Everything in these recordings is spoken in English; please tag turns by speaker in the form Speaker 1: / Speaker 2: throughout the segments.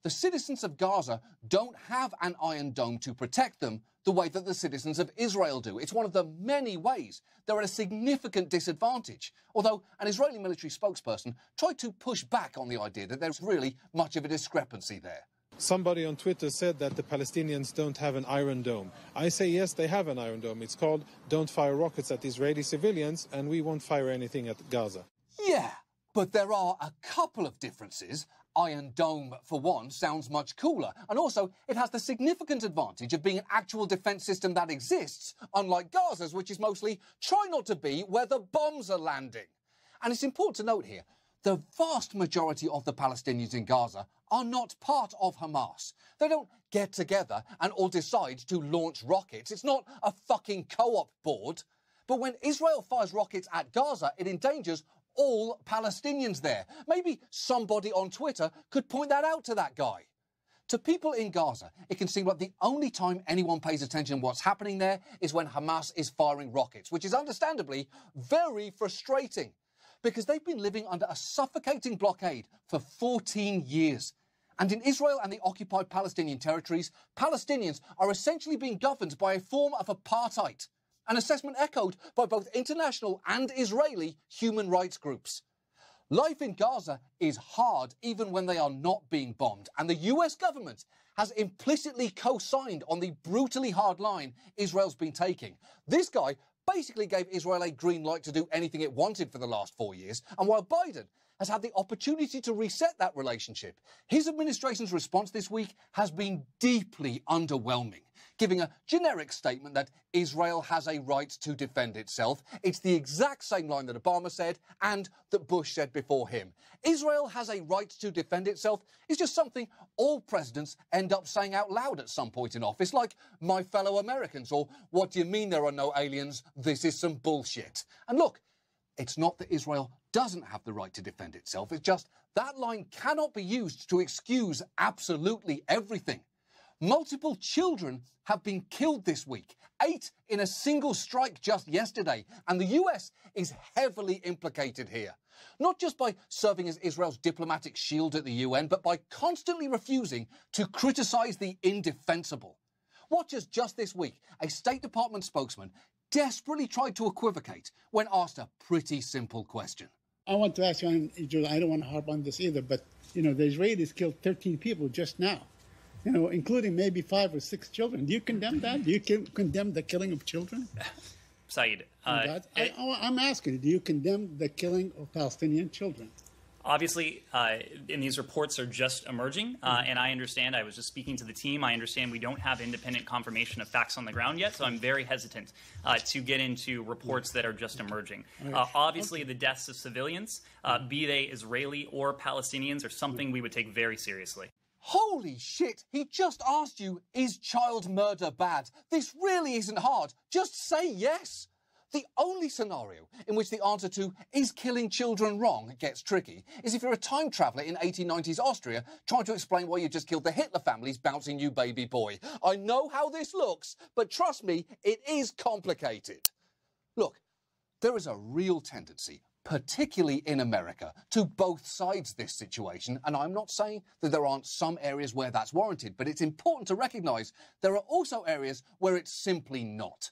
Speaker 1: the citizens of Gaza don't have an Iron Dome to protect them the way that the citizens of Israel do. It's one of the many ways they're at a significant disadvantage. Although an Israeli military spokesperson tried to push back on the idea that there's really much of a discrepancy there.
Speaker 2: Somebody on Twitter said that the Palestinians don't have an Iron Dome. I say yes, they have an Iron Dome. It's called Don't Fire Rockets at Israeli Civilians, and we won't fire anything at Gaza.
Speaker 1: Yeah, but there are a couple of differences. Iron Dome, for one, sounds much cooler. And also, it has the significant advantage of being an actual defence system that exists, unlike Gaza's, which is mostly try not to be where the bombs are landing. And it's important to note here, the vast majority of the Palestinians in Gaza are not part of Hamas. They don't get together and all decide to launch rockets. It's not a fucking co-op board. But when Israel fires rockets at Gaza, it endangers all Palestinians there. Maybe somebody on Twitter could point that out to that guy. To people in Gaza, it can seem like the only time anyone pays attention to what's happening there is when Hamas is firing rockets, which is understandably very frustrating because they've been living under a suffocating blockade for 14 years. And in Israel and the occupied Palestinian territories, Palestinians are essentially being governed by a form of apartheid, an assessment echoed by both international and Israeli human rights groups. Life in Gaza is hard even when they are not being bombed, and the US government has implicitly co-signed on the brutally hard line Israel's been taking. This guy basically gave Israel a green light to do anything it wanted for the last 4 years, and while Biden has had the opportunity to reset that relationship, his administration's response this week has been deeply underwhelming, giving a generic statement that Israel has a right to defend itself. It's the exact same line that Obama said and that Bush said before him. Israel has a right to defend itself is just something all presidents end up saying out loud at some point in office, like my fellow Americans, or what do you mean there are no aliens? This is some bullshit. And look, it's not that Israel doesn't have the right to defend itself. It's just that line cannot be used to excuse absolutely everything. Multiple children have been killed this week, 8 in a single strike just yesterday, and the US is heavily implicated here. Not just by serving as Israel's diplomatic shield at the UN, but by constantly refusing to criticize the indefensible. Watch as just this week, a State Department spokesman desperately tried to equivocate when asked a pretty simple question.
Speaker 3: I want to ask you, I don't want to harp on this either, but, the Israelis killed 13 people just now, including maybe 5 or 6 children. Do you condemn that? Do you condemn the killing of children?
Speaker 4: Saeed,
Speaker 3: I'm asking you, do you condemn the killing of Palestinian children?
Speaker 4: Obviously, and these reports are just emerging, and I understand, I was just speaking to the team, I understand we don't have independent confirmation of facts on the ground yet, so I'm very hesitant to get into reports that are just emerging. Obviously, the deaths of civilians, be they Israeli or Palestinians, are something we would take very seriously.
Speaker 1: Holy shit, he just asked you, is child murder bad? This really isn't hard. Just say yes. The only scenario in which the answer to is killing children wrong gets tricky is if you're a time traveller in 1890s Austria trying to explain why you just killed the Hitler family's bouncing new baby boy. I know how this looks, but trust me, it is complicated. Look, there is a real tendency, particularly in America, to both sides this situation, and I'm not saying that there aren't some areas where that's warranted, but it's important to recognise there are also areas where it's simply not.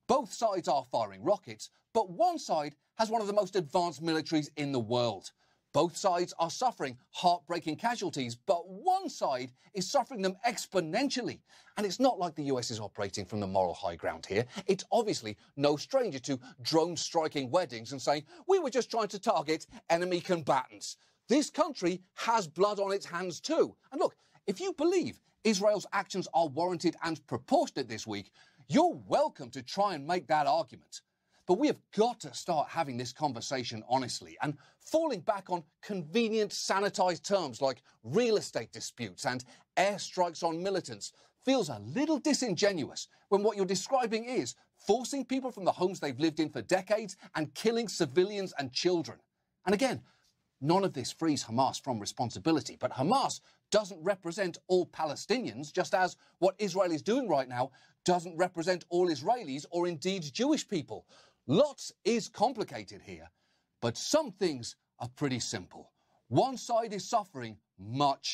Speaker 1: Both sides are firing rockets, but one side has one of the most advanced militaries in the world. Both sides are suffering heartbreaking casualties, but one side is suffering them exponentially. And it's not like the US is operating from the moral high ground here. It's obviously no stranger to drone striking weddings and saying, we were just trying to target enemy combatants. This country has blood on its hands too. And look, if you believe Israel's actions are warranted and proportionate this week, you're welcome to try and make that argument. But we have got to start having this conversation honestly, and falling back on convenient sanitized terms like real estate disputes and airstrikes on militants feels a little disingenuous when what you're describing is forcing people from the homes they've lived in for decades and killing civilians and children. And again, none of this frees Hamas from responsibility, but Hamas doesn't represent all Palestinians, just as what Israel is doing right now doesn't represent all Israelis or indeed Jewish people. Lots is complicated here, but some things are pretty simple. One side is suffering much